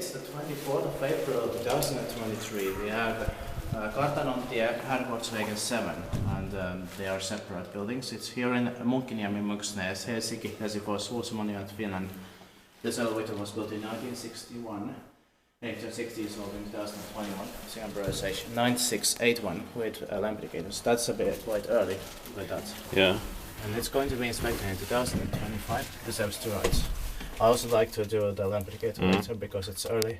it's the 24th of April 2023. We have Kartanontie Herrgårdsvägen 7, and they are separate buildings. It's here in Munkkiniemi, Munkkiniemi, Helsinki, Helsingfors, Monument, Finland. This elevator was built in 1961. 1860 is old in 2021. The number is 9681 with lamp indicators. That's a bit quite early with that. Yeah. And it's going to be inspected in 2025. This has two rides. I also like to do the lamp indicator later because it's early.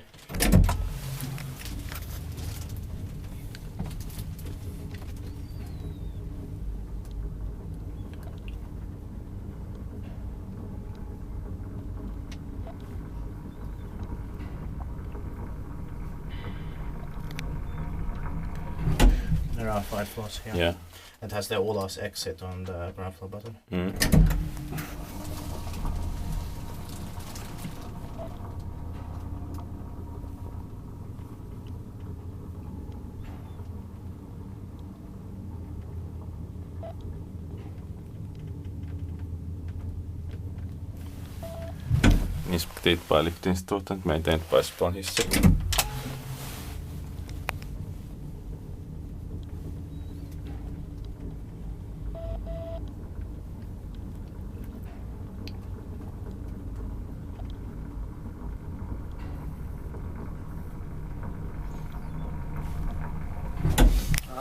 There are 5 floors here. Yeah. It has the Ola's exit on the ground floor button. Inspekteringsinstitutet maintained by Spawn History.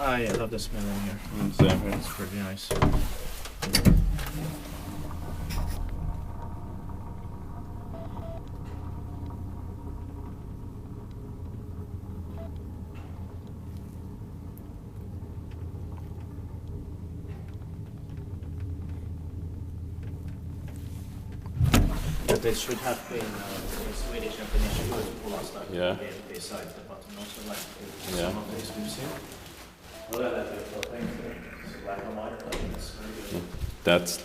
I love the smell in here. Same here. It's pretty nice. But it should have been Swedish and Finnish food last time. Yeah. Beside the button also, like Yeah. some of these we've seen. Well, that's a beautiful thing. It's black and white, but it's very good. That's